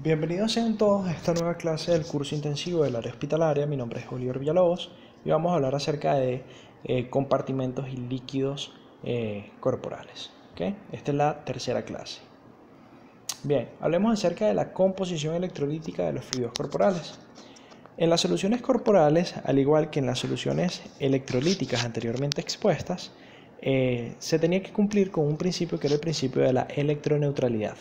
Bienvenidos sean todos a esta nueva clase del curso intensivo del área hospitalaria. Mi nombre es Oliver Villalobos y vamos a hablar acerca de compartimentos y líquidos corporales. ¿Okay? Esta es la tercera clase. Bien, hablemos acerca de la composición electrolítica de los fluidos corporales. En las soluciones corporales, al igual que en las soluciones electrolíticas anteriormente expuestas, se tenía que cumplir con un principio que era el principio de la electroneutralidad.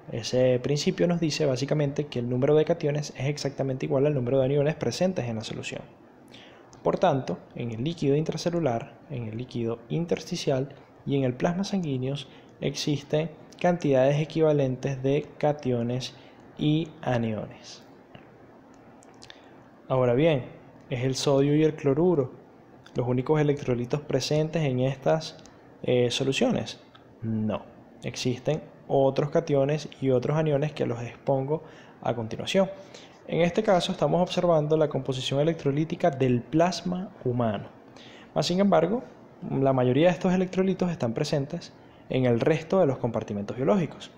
Ese principio nos dice básicamente que el número de cationes es exactamente igual al número de aniones presentes en la solución. Por tanto, en el líquido intracelular, en el líquido intersticial y en el plasma sanguíneo existen cantidades equivalentes de cationes y aniones. Ahora bien, ¿es el sodio y el cloruro los únicos electrolitos presentes en estas soluciones? No, existen otros cationes y otros aniones que los expongo a continuación. En este caso estamos observando la composición electrolítica del plasma humano. Sin embargo, la mayoría de estos electrolitos están presentes en el resto de los compartimentos biológicos.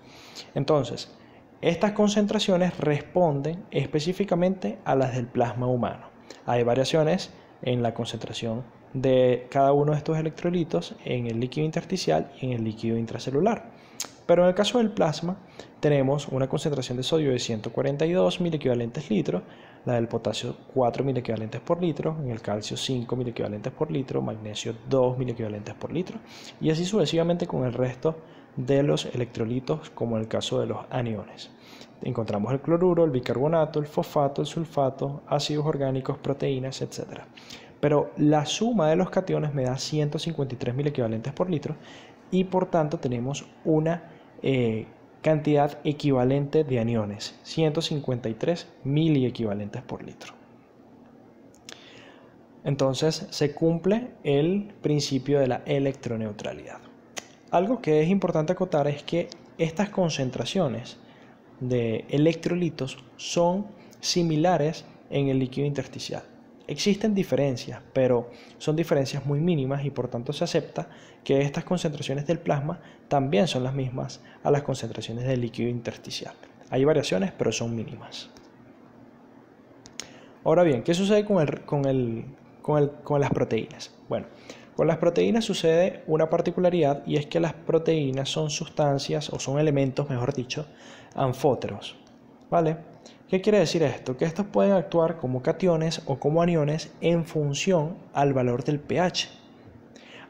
Entonces, estas concentraciones responden específicamente a las del plasma humano. Hay variaciones en la concentración de cada uno de estos electrolitos en el líquido intersticial y en el líquido intracelular. Pero en el caso del plasma tenemos una concentración de sodio de 142 milequivalentes litros, la del potasio 4 milequivalentes por litro, en el calcio 5 milequivalentes por litro, magnesio 2 milequivalentes por litro, y así sucesivamente con el resto de los electrolitos, como en el caso de los aniones. Encontramos el cloruro, el bicarbonato, el fosfato, el sulfato, ácidos orgánicos, proteínas, etc. Pero la suma de los cationes me da 153 milequivalentes por litro y por tanto tenemos una cantidad equivalente de aniones, 153 miliequivalentes por litro. Entonces se cumple el principio de la electroneutralidad. Algo que es importante acotar es que estas concentraciones de electrolitos son similares en el líquido intersticial. Existen diferencias, pero son diferencias muy mínimas y por tanto se acepta que estas concentraciones del plasma también son las mismas a las concentraciones del líquido intersticial. Hay variaciones, pero son mínimas. Ahora bien, ¿qué sucede con las proteínas? Bueno, con las proteínas sucede una particularidad y es que las proteínas son sustancias o son elementos, mejor dicho, anfóteros, ¿vale? ¿Qué quiere decir esto? Que estos pueden actuar como cationes o como aniones en función al valor del pH.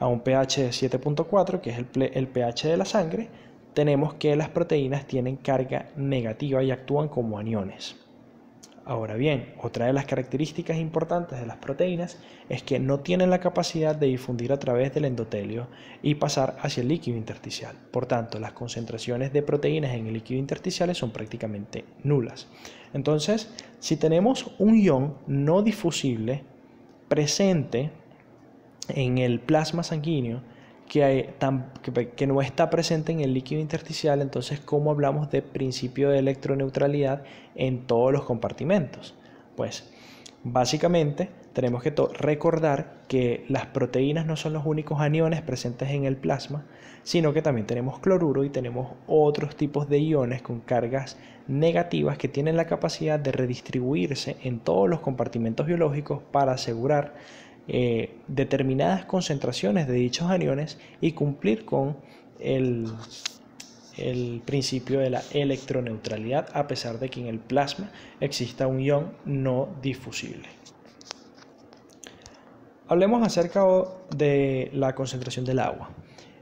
A un pH de 7.4, que es el pH de la sangre, tenemos que las proteínas tienen carga negativa y actúan como aniones. Ahora bien, otra de las características importantes de las proteínas es que no tienen la capacidad de difundir a través del endotelio y pasar hacia el líquido intersticial. Por tanto, las concentraciones de proteínas en el líquido intersticial son prácticamente nulas. Entonces, si tenemos un ion no difusible presente en el plasma sanguíneo que no está presente en el líquido intersticial, entonces ¿cómo hablamos de principio de electroneutralidad en todos los compartimentos? Pues básicamente tenemos que recordar que las proteínas no son los únicos aniones presentes en el plasma, sino que también tenemos cloruro y tenemos otros tipos de iones con cargas negativas que tienen la capacidad de redistribuirse en todos los compartimentos biológicos para asegurar determinadas concentraciones de dichos aniones y cumplir con el principio de la electroneutralidad, a pesar de que en el plasma exista un ion no difusible. Hablemos acerca de la concentración del agua.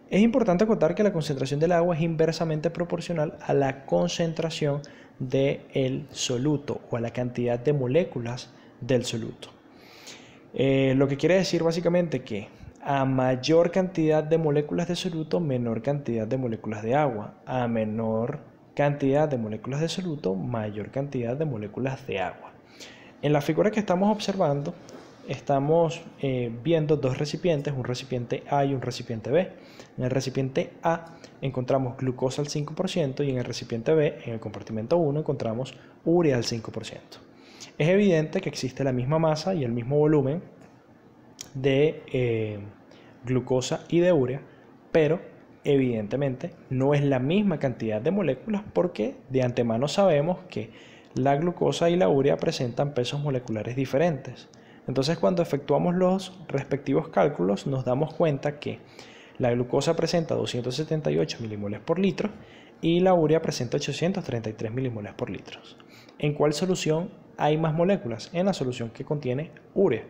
Es importante acotar que la concentración del agua es inversamente proporcional a la concentración del soluto o a la cantidad de moléculas del soluto. Lo que quiere decir básicamente que a mayor cantidad de moléculas de soluto, menor cantidad de moléculas de agua. A menor cantidad de moléculas de soluto, mayor cantidad de moléculas de agua. En la figura que estamos observando, estamos viendo dos recipientes, un recipiente A y un recipiente B. En el recipiente A encontramos glucosa al 5% y en el recipiente B, en el compartimento 1, encontramos urea al 5%. Es evidente que existe la misma masa y el mismo volumen de glucosa y de urea, pero evidentemente no es la misma cantidad de moléculas porque de antemano sabemos que la glucosa y la urea presentan pesos moleculares diferentes. Entonces, cuando efectuamos los respectivos cálculos, nos damos cuenta que la glucosa presenta 278 milimoles por litro y la urea presenta 833 milimoles por litro. ¿En cuál solución hay más moléculas? En la solución que contiene urea.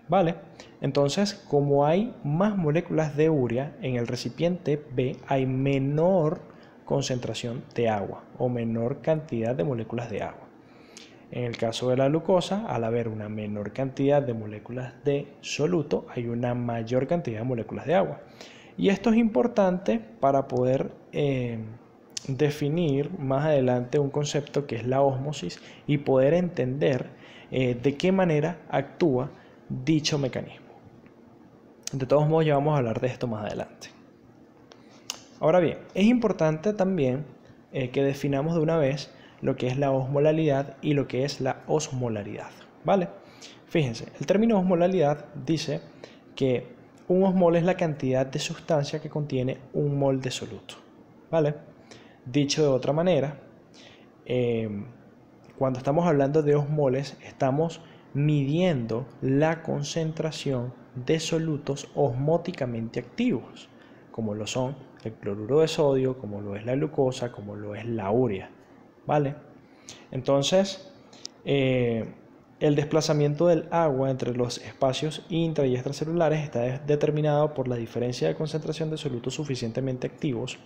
¿Vale? Entonces, como hay más moléculas de urea, en el recipiente B hay menor concentración de agua o menor cantidad de moléculas de agua. En el caso de la glucosa, al haber una menor cantidad de moléculas de soluto, hay una mayor cantidad de moléculas de agua. Y esto es importante para poder definir más adelante un concepto que es la ósmosis y poder entender de qué manera actúa dicho mecanismo. De todos modos, ya vamos a hablar de esto más adelante. Ahora bien, es importante también que definamos de una vez lo que es la osmolalidad y lo que es la osmolaridad, ¿vale? Fíjense, el término osmolalidad dice que un osmol es la cantidad de sustancia que contiene un mol de soluto, ¿vale? Dicho de otra manera, cuando estamos hablando de osmoles, estamos midiendo la concentración de solutos osmóticamente activos, como lo son el cloruro de sodio, como lo es la glucosa, como lo es la urea, ¿vale? Entonces, el desplazamiento del agua entre los espacios intra y extracelulares está determinado por la diferencia de concentración de solutos suficientemente activos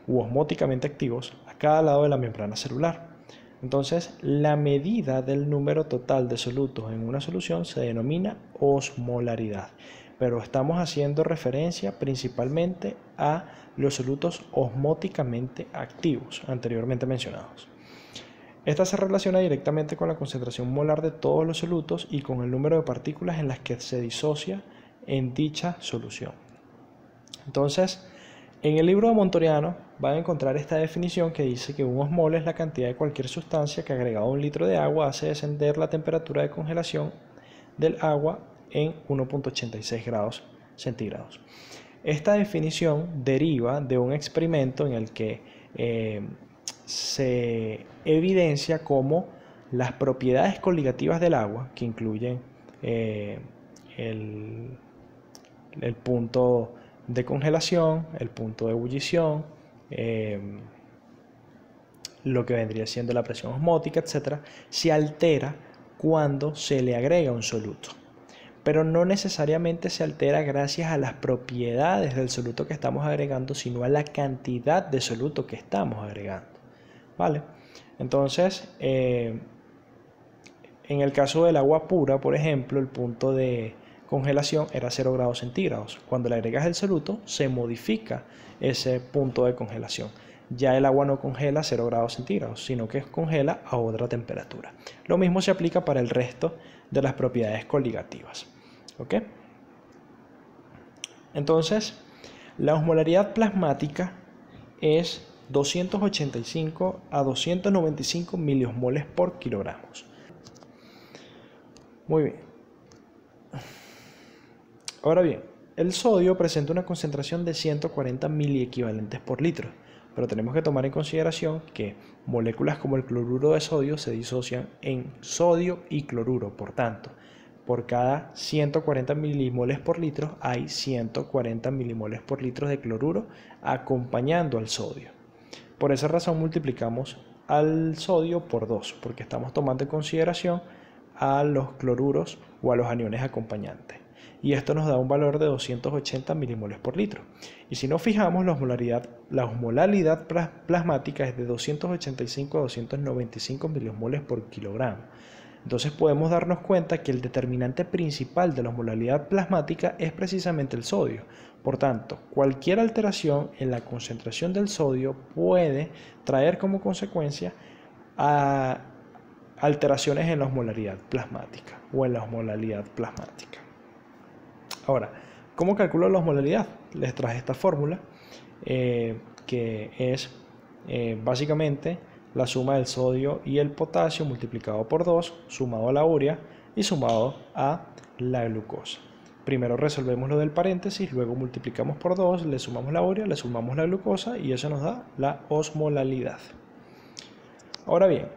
u osmóticamente activos a cada lado de la membrana celular. Entonces, la medida del número total de solutos en una solución se denomina osmolaridad, pero estamos haciendo referencia principalmente a los solutos osmóticamente activos anteriormente mencionados. Esta se relaciona directamente con la concentración molar de todos los solutos y con el número de partículas en las que se disocia en dicha solución. Entonces, en el libro de Montoriano van a encontrar esta definición que dice que un osmol es la cantidad de cualquier sustancia que agregado a un litro de agua hace descender la temperatura de congelación del agua en 1.86 grados centígrados. Esta definición deriva de un experimento en el que se evidencia cómo las propiedades coligativas del agua, que incluyen el punto de congelación, el punto de ebullición, lo que vendría siendo la presión osmótica, etc., se altera cuando se le agrega un soluto. Pero no necesariamente se altera gracias a las propiedades del soluto que estamos agregando, sino a la cantidad de soluto que estamos agregando, ¿vale? Entonces, en el caso del agua pura, por ejemplo, el punto de congelación era 0 grados centígrados. Cuando le agregas el soluto, se modifica ese punto de congelación. Ya el agua no congela a 0 grados centígrados, sino que congela a otra temperatura. Lo mismo se aplica para el resto de las propiedades coligativas. ¿Ok? Entonces, la osmolaridad plasmática es 285 a 295 miliosmoles por kilogramos. Muy bien. Ahora bien, el sodio presenta una concentración de 140 miliequivalentes por litro, pero tenemos que tomar en consideración que moléculas como el cloruro de sodio se disocian en sodio y cloruro. Por tanto, por cada 140 milimoles por litro hay 140 milimoles por litro de cloruro acompañando al sodio. Por esa razón multiplicamos al sodio por 2, porque estamos tomando en consideración a los cloruros o a los aniones acompañantes. Y esto nos da un valor de 280 milimoles por litro. Y si nos fijamos, la osmolalidad plasmática es de 285 a 295 milimoles por kilogramo. Entonces podemos darnos cuenta que el determinante principal de la osmolalidad plasmática es precisamente el sodio. Por tanto, cualquier alteración en la concentración del sodio puede traer como consecuencia a alteraciones en la osmolaridad plasmática o en la osmolalidad plasmática. Ahora, ¿cómo calculo la osmolaridad? Les traje esta fórmula que es básicamente la suma del sodio y el potasio multiplicado por 2, sumado a la urea y sumado a la glucosa. primero resolvemos lo del paréntesis, luego multiplicamos por 2, le sumamos la urea, le sumamos la glucosa y eso nos da la osmolalidad. Ahora bien,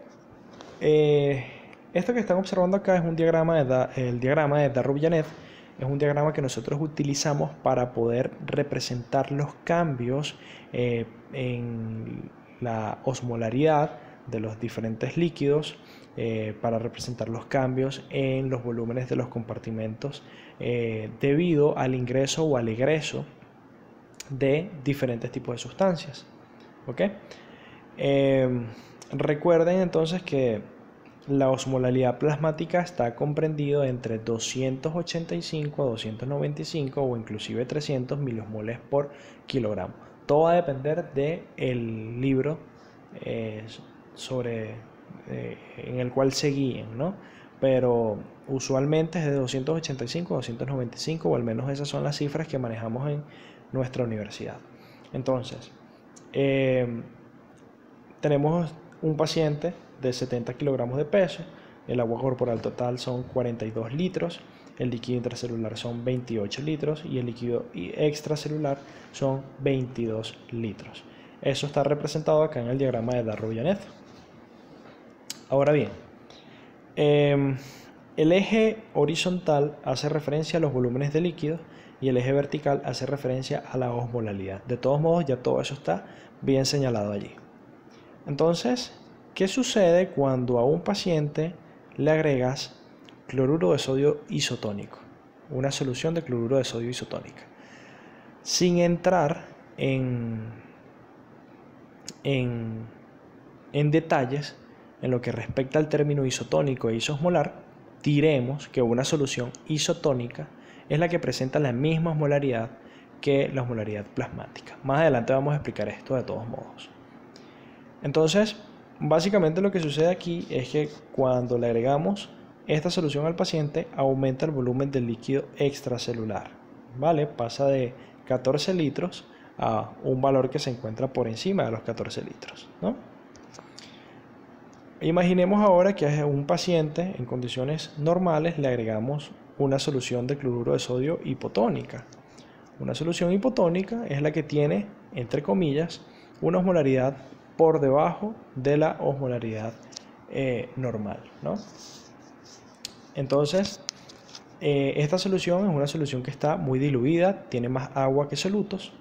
esto que están observando acá es un diagrama el diagrama de Darrow-Yanet. Es un diagrama que nosotros utilizamos para poder representar los cambios en la osmolaridad de los diferentes líquidos, para representar los cambios en los volúmenes de los compartimentos debido al ingreso o al egreso de diferentes tipos de sustancias. ¿Ok? Recuerden entonces que la osmolalidad plasmática está comprendido entre 285 a 295 o inclusive 300 milimoles por kilogramo. Todo va a depender del libro en el cual se guíen, ¿no? Pero usualmente es de 285 a 295, o al menos esas son las cifras que manejamos en nuestra universidad. Entonces, tenemos un paciente de 70 kilogramos de peso, el agua corporal total son 42 litros, el líquido intracelular son 28 litros y el líquido extracelular son 22 litros. Eso está representado acá en el diagrama de Darrow-Yanet. Ahora bien, el eje horizontal hace referencia a los volúmenes de líquidos y el eje vertical hace referencia a la osmolalidad. De todos modos, ya todo eso está bien señalado allí. Entonces, ¿qué sucede cuando a un paciente le agregas cloruro de sodio isotónico? Una solución de cloruro de sodio isotónica. Sin entrar en detalles en lo que respecta al término isotónico e isosmolar, diremos que una solución isotónica es la que presenta la misma osmolaridad que la osmolaridad plasmática. Más adelante vamos a explicar esto de todos modos. Entonces, básicamente lo que sucede aquí es que cuando le agregamos esta solución al paciente, aumenta el volumen del líquido extracelular, ¿vale? Pasa de 14 litros a un valor que se encuentra por encima de los 14 litros, ¿no? Imaginemos ahora que a un paciente en condiciones normales le agregamos una solución de cloruro de sodio hipotónica. Una solución hipotónica es la que tiene, entre comillas, una osmolaridad por debajo de la osmolaridad normal, ¿no? Entonces, esta solución es una solución que está muy diluida, tiene más agua que solutos,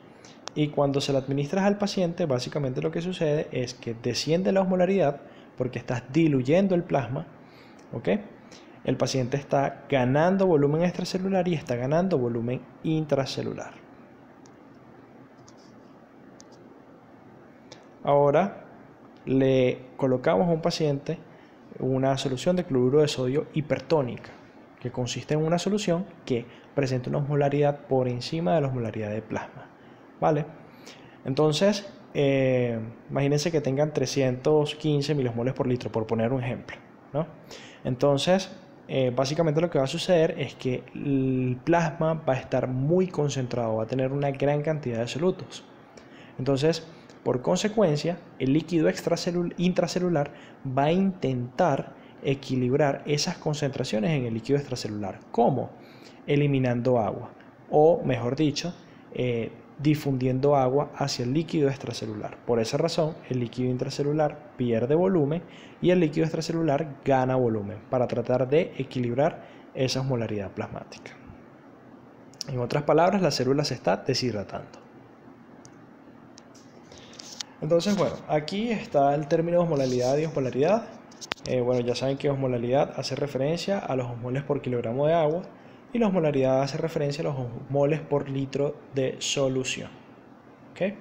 y cuando se la administras al paciente, básicamente lo que sucede es que desciende la osmolaridad porque estás diluyendo el plasma, ¿ok? El paciente está ganando volumen extracelular y está ganando volumen intracelular. Ahora le colocamos a un paciente una solución de cloruro de sodio hipertónica, que consiste en una solución que presenta una osmolaridad por encima de la osmolaridad de plasma, ¿vale? Entonces, imagínense que tengan 315 milimoles por litro, por poner un ejemplo, ¿no? Entonces, básicamente lo que va a suceder es que el plasma va a estar muy concentrado, va a tener una gran cantidad de solutos. Entonces, por consecuencia, el líquido intracelular va a intentar equilibrar esas concentraciones en el líquido extracelular. ¿Cómo? Eliminando agua, o mejor dicho, difundiendo agua hacia el líquido extracelular. Por esa razón, el líquido intracelular pierde volumen y el líquido extracelular gana volumen para tratar de equilibrar esa osmolaridad plasmática. En otras palabras, la célula se está deshidratando. Entonces, bueno, aquí está el término osmolalidad y osmolaridad. Bueno, ya saben que osmolalidad hace referencia a los osmoles por kilogramo de agua y la osmolaridad hace referencia a los osmoles por litro de solución. ¿Ok?